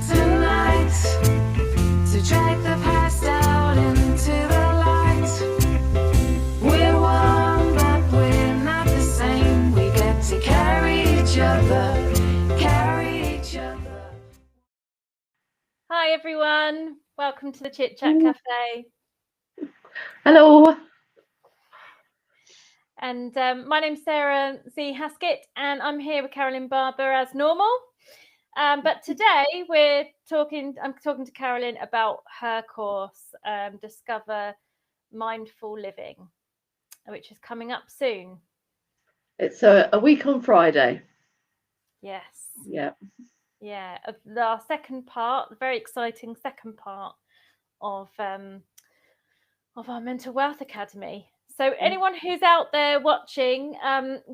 tonight, to drag the past out into the light. We're one, but we're not the same. We get to carry each other. Hi everyone, welcome to the Chit-Chat Cafe. Hello. And my name's Sarah Z. Haskett, and I'm here with Carolyn Barber as normal. But today I'm talking to Carolyn about her course, Discover Mindful Living, which is coming up soon. It's a week on Friday. Yes. Yeah. Yeah, our second part, the very exciting second part of our Mental Wealth Academy. So anyone who's out there watching,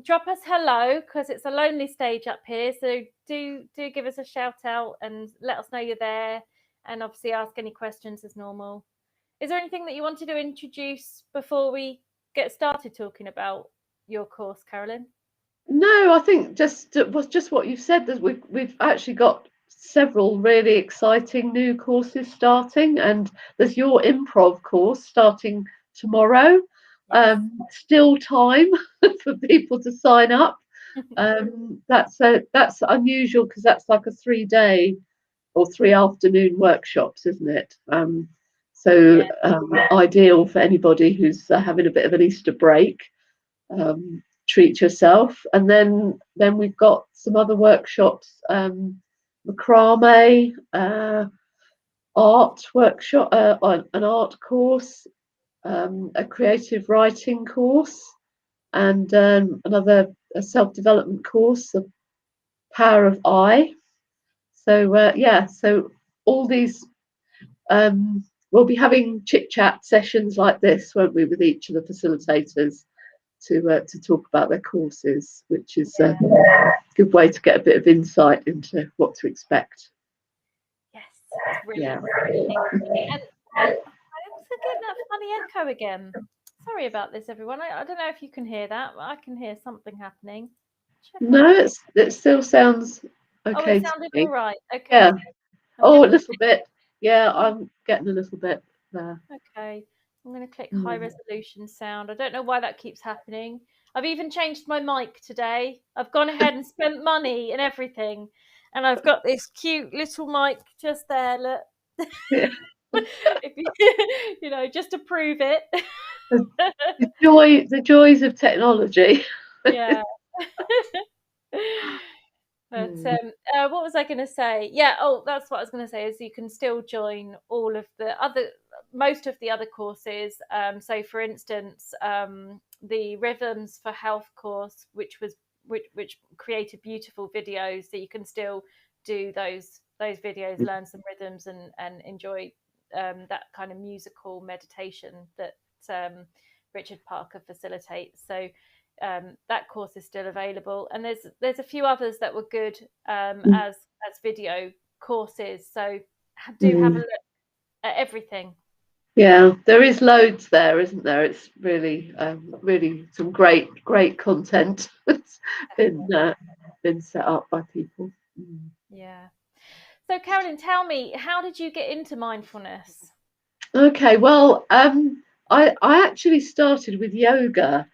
drop us hello, because it's a lonely stage up here. So do give us a shout out and let us know you're there, and obviously ask any questions as normal. Is there anything that you wanted to introduce before we get started talking about your course, Carolyn? No, I think just what you've said. That we've actually got several really exciting new courses starting, and there's your improv course starting tomorrow. Yes. Still time for people to sign up. That's unusual because that's like a 3-day or 3 afternoon workshops, isn't it? Ideal for anybody who's having a bit of an Easter break. Treat yourself. And then we've got some other workshops, macrame, art workshop, an art course, a creative writing course, and another self-development course, the power of I. So all these, we'll be having chit-chat sessions like this, won't we, with each of the facilitators to talk about their courses, which is a good way to get a bit of insight into what to expect. Yes, it's really exciting. And I'm also getting that funny echo again. Sorry about this, everyone. I don't know if you can hear that, but I can hear something happening. No, it still sounds okay. Oh, it sounded all right. Okay. Yeah. Oh, a little bit. Yeah, I'm getting a little bit there. Okay. I'm going to click high resolution sound. I don't know why that keeps happening. I've even changed my mic today. I've gone ahead and spent money and everything. And I've got this cute little mic just there. Look. Yeah. If you, just to prove it. The joys of technology. Yeah. But what was I going to say? Yeah, that's what I was going to say, is you can still join most of the other courses. So for instance, the Rhythms for Health course, which created beautiful videos, so you can still do those videos, learn some rhythms and enjoy that kind of musical meditation that Richard Parker facilitates. So that course is still available, and there's a few others that were good as video courses. So do have a look at everything. Yeah, there is loads there, isn't there? It's really some great content that's been set up by people. Yeah. So Carolyn, tell me, how did you get into mindfulness? Okay, well, I actually started with yoga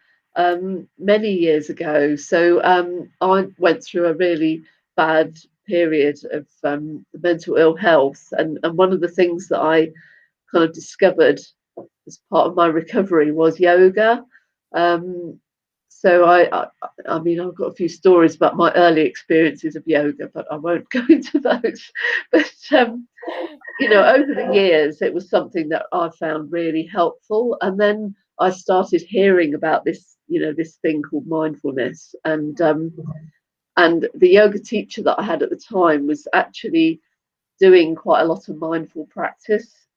many years ago. So I went through a really bad period of mental ill health, and one of the things that I kind of discovered as part of my recovery was yoga. So I mean, I've got a few stories about my early experiences of yoga, but I won't go into those. But over the years, it was something that I found really helpful. And then I started hearing about this thing called mindfulness, and the yoga teacher that I had at the time was actually doing quite a lot of mindful practice,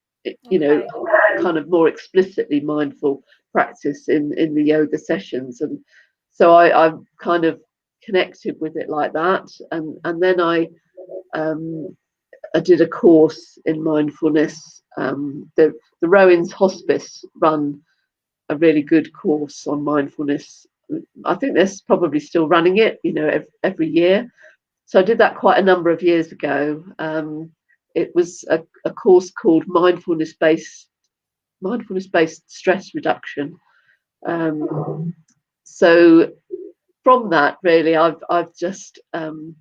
kind of more explicitly mindful practice in the yoga sessions. And so I kind of connected with it like that. And then I did a course in mindfulness. The Rowan's Hospice run a really good course on mindfulness. I think they're probably still running it, every year. So I did that quite a number of years ago. It was a course called mindfulness-based stress reduction. So from that, really, I've just been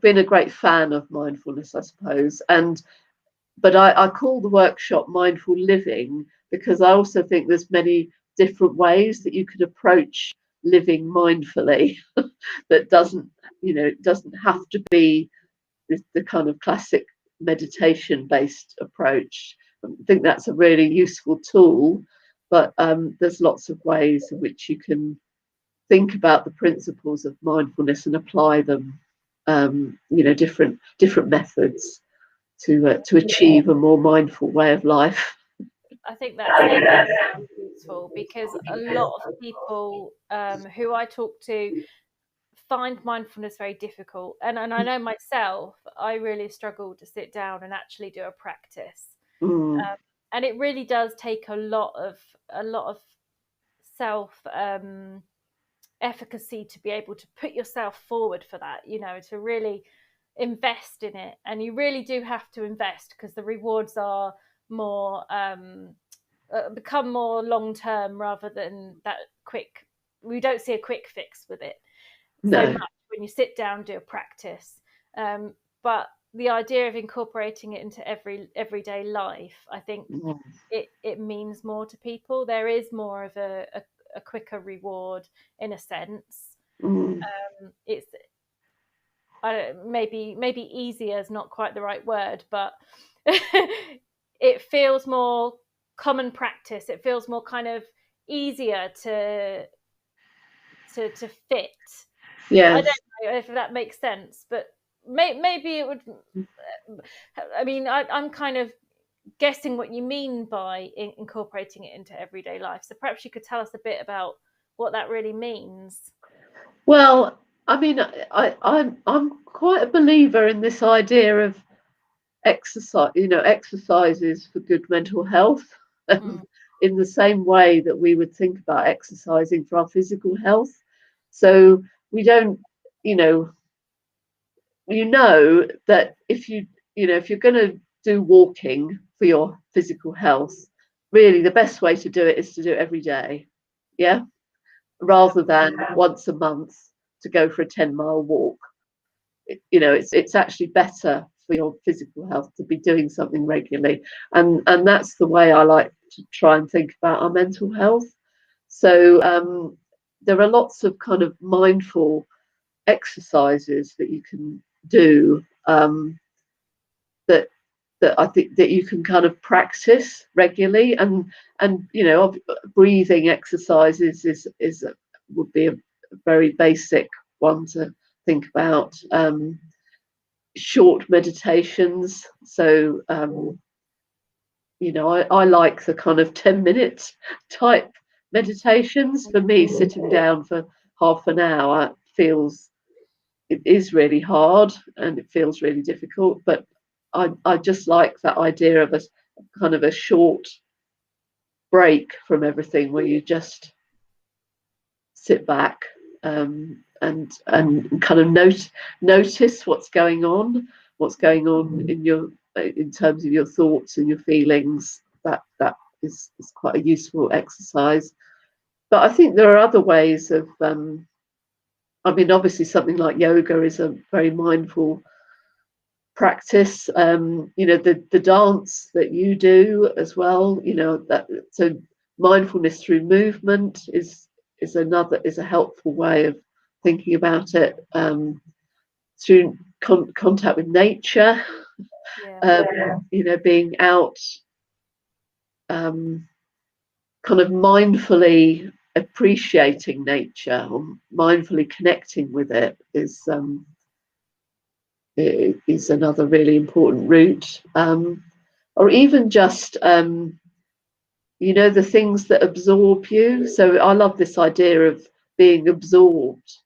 a great fan of mindfulness, I suppose. But I call the workshop Mindful Living because I also think there's many different ways that you could approach living mindfully that doesn't, it doesn't have to be the kind of classic meditation based approach. I think that's a really useful tool, but there's lots of ways in which you can think about the principles of mindfulness and apply them, different methods to achieve a more mindful way of life. I think that's really useful because a lot of people who I talk to find mindfulness very difficult, and I know myself, I really struggle to sit down and actually do a practice. And it really does take a lot of self efficacy to be able to put yourself forward for that, to really invest in it. And you really do have to invest because the rewards are more become more long term rather than that quick. We don't see a quick fix with it so much when you sit down, do a practice. But the idea of incorporating it into everyday life, I think it means more to people. There is more of a quicker reward in a sense. It's maybe easier is not quite the right word, but it feels more common practice. It feels more kind of easier to fit. Yes. I don't know if that makes sense, but maybe it would. I mean, I'm kind of guessing what you mean by incorporating it into everyday life. So perhaps you could tell us a bit about what that really means. Well, I mean, I'm quite a believer in this idea of exercise, exercises for good mental health, in the same way that we would think about exercising for our physical health. So we don't, that if you're going to do walking for your physical health, really the best way to do it is to do it every day, rather than once a month to go for a 10-mile walk. It's actually better for your physical health to be doing something regularly, and that's the way I like to try and think about our mental health. So there are lots of kind of mindful exercises that you can do, that I think that you can kind of practice regularly, and breathing exercises would be a very basic one to think about. Short meditations, so I like the kind of 10-minute type meditations. For me, sitting down for half an hour it is really hard and it feels really difficult, but I just like that idea of a kind of a short break from everything where you just sit back, and kind of notice what's going on in terms of your thoughts and your feelings. That is quite a useful exercise. But I think there are other ways of, obviously something like yoga is a very mindful practice. The dance that you do as well, so mindfulness through movement is a helpful way of thinking about it. Through contact with nature, being out, kind of mindfully appreciating nature or mindfully connecting with it is another really important route. Or even just the things that absorb you. So I love this idea of being absorbed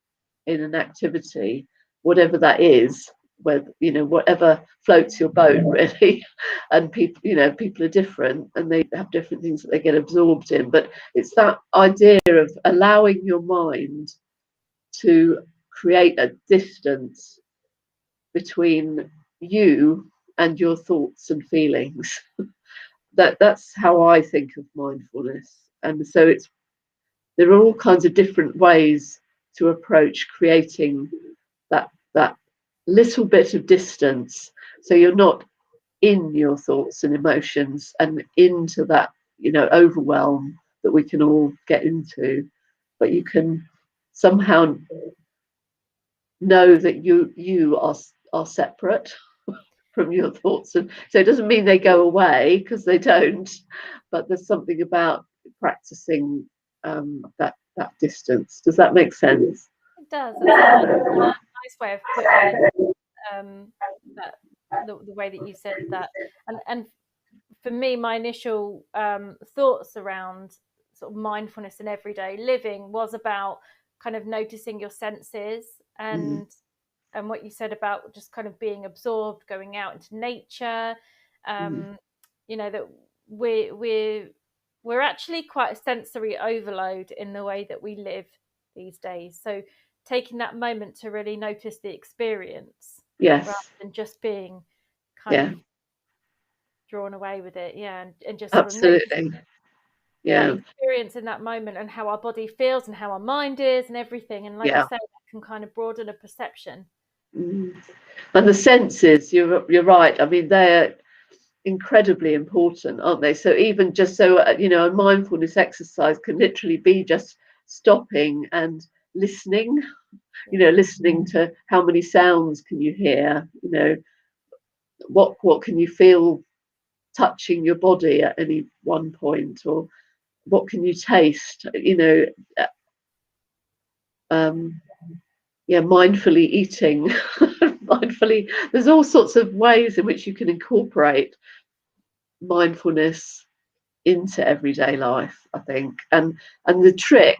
in an activity, whatever that is, whatever floats your boat, really. And people are different and they have different things that they get absorbed in, but it's that idea of allowing your mind to create a distance between you and your thoughts and feelings. That's how I think of mindfulness. And so there are all kinds of different ways to approach creating that little bit of distance, so you're not in your thoughts and emotions and into that, overwhelm that we can all get into, but you can somehow know that you are separate from your thoughts. And so it doesn't mean they go away, because they don't, but there's something about practicing that distance. Does that make sense? It does. That's a nice way of putting it. That the way that you said that, and for me, my initial thoughts around sort of mindfulness and everyday living was about kind of noticing your senses, and what you said about just kind of being absorbed, going out into nature. That we're actually quite a sensory overload in the way that we live these days. So taking that moment to really notice the experience, Yes. rather than just being kind of drawn away with it, and just sort Absolutely. of that experience in that moment, and how our body feels and how our mind is and everything. And like you say, that can kind of broaden a perception. And the senses, you're right. I mean, they're incredibly important, aren't they? So even just so a mindfulness exercise can literally be just stopping and listening. Listening to how many sounds can you hear. What can you feel touching your body at any one point, or what can you taste. Mindfully eating. Mindfully, there's all sorts of ways in which you can incorporate mindfulness into everyday life, I think. And the trick,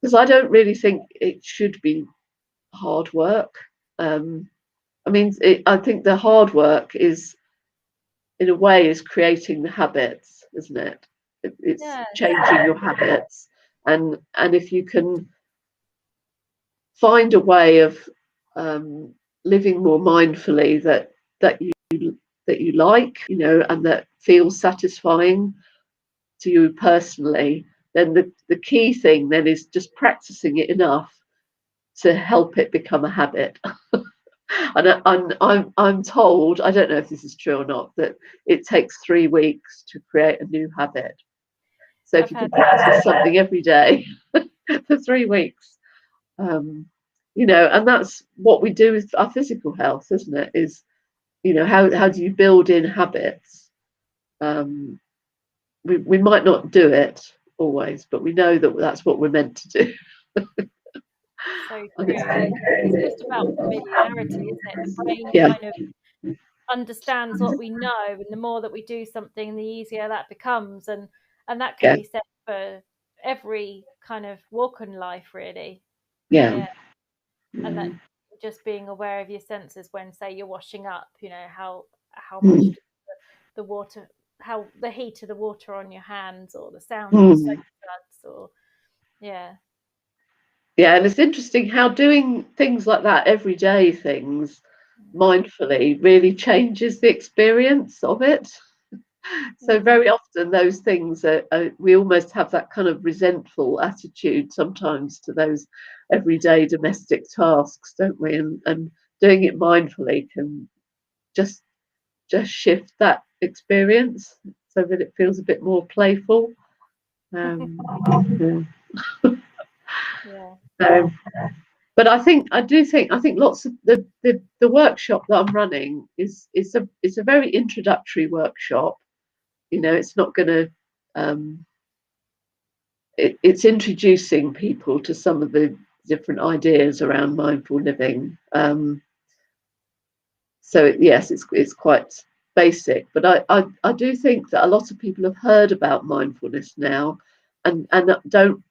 because I don't really think it should be hard work. I think the hard work is, in a way, is creating the habits, isn't it? It's changing your habits, and if you can find a way of living more mindfully that you like, and that feels satisfying to you personally, then the key thing then is just practicing it enough to help it become a habit. And I'm told, I don't know if this is true or not, that it takes 3 weeks to create a new habit. So if you can practice something every day for 3 weeks, and that's what we do with our physical health, isn't it? Is how do you build in habits? We might not do it always, but we know that that's what we're meant to do. So true. It's just about familiarity, isn't it? The brain kind of understands what we know, and the more that we do something, the easier that becomes. And that can be said for every kind of walk in life, really. And that just being aware of your senses when, say, you're washing up, how much the water, how the heat of the water on your hands, or the sound of the soap suds, or and it's interesting how doing things like that, everyday things, mindfully, really changes the experience of it. So very often those things we almost have that kind of resentful attitude sometimes to those everyday domestic tasks, don't we? And doing it mindfully can just shift that experience so that it feels a bit more playful. But I think lots of the workshop that I'm running is a very introductory workshop. It's not going to it's introducing people to some of the different ideas around mindful living. So yes, it's quite basic, but I do think that a lot of people have heard about mindfulness now, and don't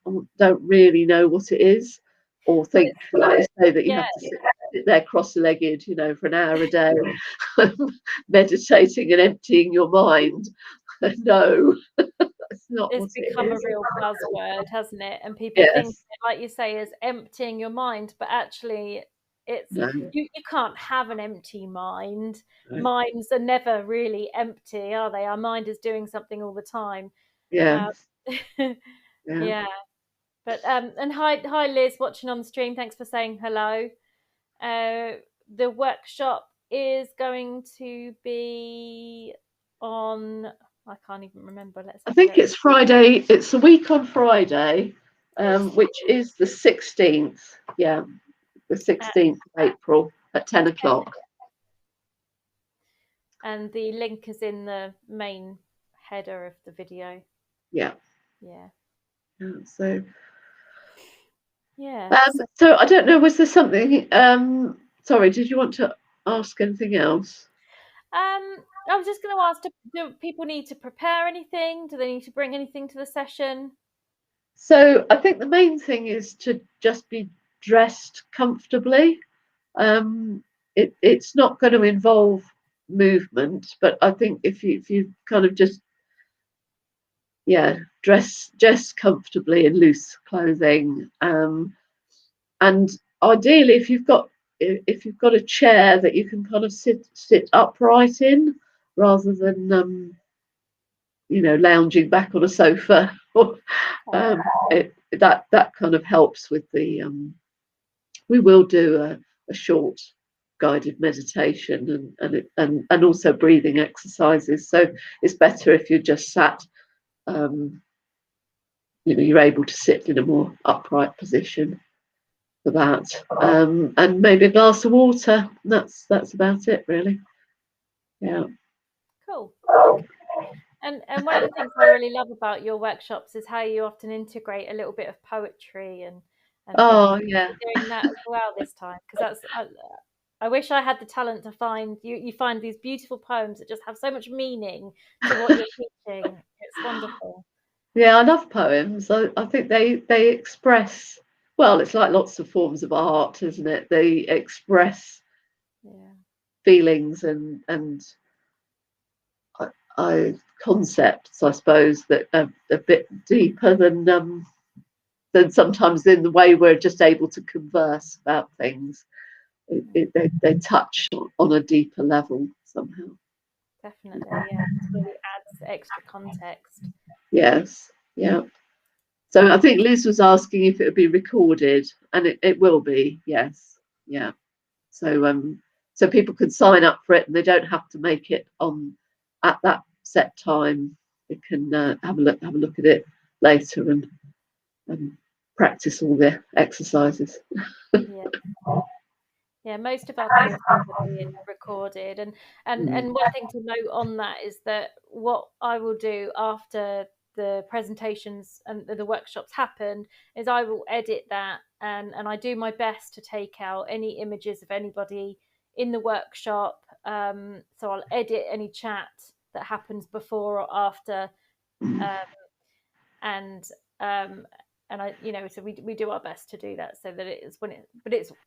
really know what it is, or think, like you say, that you have to sit there cross-legged, for an hour a day, meditating and emptying your mind. No, it's not it's what it become a is. real buzzword, hasn't it? And people think, Yes. like you say, as emptying your mind, but actually, it's No. you can't have an empty mind. No. Minds are never really empty, are they? Our mind is doing something all the time. Um, Yes. Yeah. yeah, but and hi Liz, watching on the stream. Thanks for saying hello. The workshop is going to be on. I can't even remember. Let's I have a think look. it's Friday. It's a week on Friday, Is which is the 16th. Yeah, the 16th of April at 10 o'clock. and the link is in the main header of the video. Yeah. Yeah. So, Yeah. so I don't know. Was there something? Sorry, did you want to ask anything else? I was just going to ask: do people need to prepare anything? Do they need to bring anything to the session? So I think the main thing is to just be dressed comfortably. It's not going to involve movement, but I think if you kind of just dress comfortably in loose clothing, and ideally if you've got a chair that you can kind of sit upright in rather than lounging back on a sofa. That kind of helps with the we will do a short guided meditation and also breathing exercises, so it's better if you're just sat, you're able to sit in a more upright position for that, and maybe a glass of water. That's about it, really. Yeah. Cool. Okay. And one of the things I really love about your workshops is how you often integrate a little bit of poetry and things. Oh, yeah. You're doing that as well this time, because I wish I had the talent to find you. You find these beautiful poems that just have so much meaning to what you're teaching. It's wonderful. Yeah, I love poems. I think they express, well, it's like lots of forms of art, isn't it? They express Yeah. feelings and concepts, I suppose, that are a bit deeper than sometimes in the way we're just able to converse about things. They touch on a deeper level somehow. Definitely, yeah. It really adds extra context. Yes, yeah. So I think Liz was asking if it would be recorded, and it will be. Yes, yeah. So people can sign up for it, and they don't have to make it on at that set time. They can have a look at it later and practice all the exercises. Yeah. Yeah, most of our courses are being recorded, and one thing to note on that is that what I will do after the presentations and the workshops happen is I will edit that, and I do my best to take out any images of anybody in the workshop. So I'll edit any chat that happens before or after, um, and um, and I, so we do our best to do that so that it is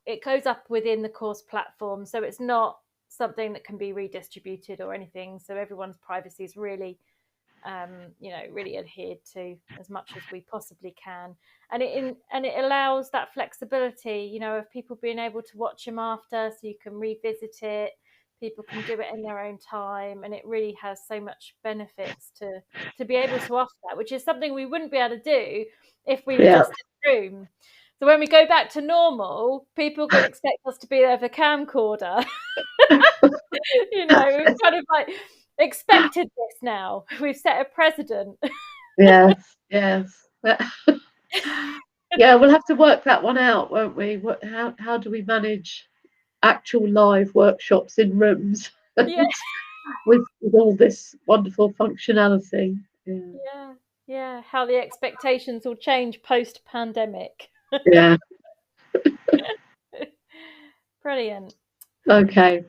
it goes up within the course platform, so it's not something that can be redistributed or anything. So everyone's privacy is really, really adhered to as much as we possibly can, and it allows that flexibility, of people being able to watch them after, so you can revisit it. People can do it in their own time, and it really has so much benefits to be able to offer that, which is something we wouldn't be able to do if we were Yeah, just in a room. So when we go back to normal, people can expect us to be there for camcorder. We've kind of like expected this now. We've set a precedent. yes. Yeah, we'll have to work that one out, won't we? How do we manage actual live workshops in rooms Yeah, with all this wonderful functionality? Yeah. yeah. How the expectations will change post-pandemic. Yeah. Brilliant. Okay.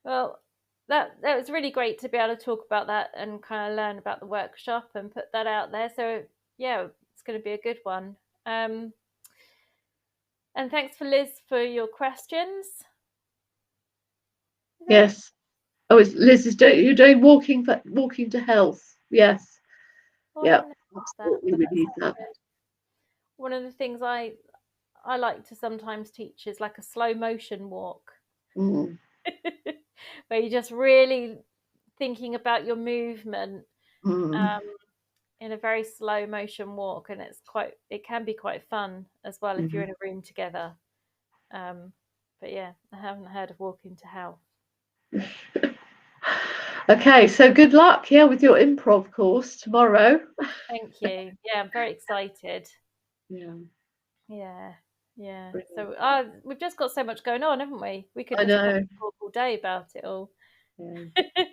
Well, that was really great to be able to talk about that and kind of learn about the workshop and put that out there. So yeah, it's going to be a good one. And thanks for Liz for your questions. Yes. Oh, Liz is you're doing walking to health. Yes. Oh, I Yeah, hadn't noticed that, absolutely, but we that need sounds that. good. One of the things I like to sometimes teach is like a slow motion walk, Mm, where you're just really thinking about your movement mm, um, in a very slow motion walk, and it can be quite fun as well if you're mm. in a room together. But yeah, I haven't heard of walking to health. Okay, so good luck, yeah, with your improv course tomorrow. Thank you. Yeah, I'm very excited. Yeah, Yeah, yeah. brilliant. So we've just got so much going on, haven't we? We could I just probably know. talk all day about it all. Yeah.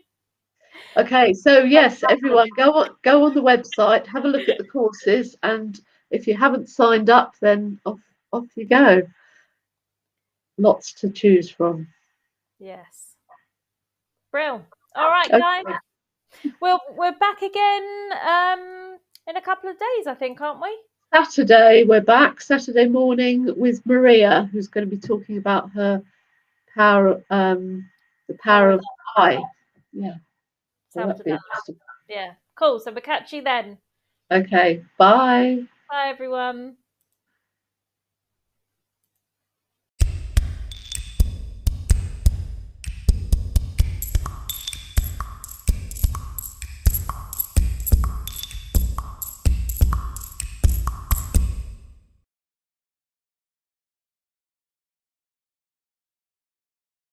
Okay, so yes, everyone go on the website, have a look at the courses, and if you haven't signed up, then off you go. Lots to choose from. Yes. Brill. All right, guys. Okay. We're back again in a couple of days, I think, aren't we? Saturday, we're back Saturday morning with Maria, who's going to be talking about her power, the Power power of of I. Yeah, so sounds that'll be about interesting. yeah. Cool. So we'll catch you then. Okay, bye. Bye everyone.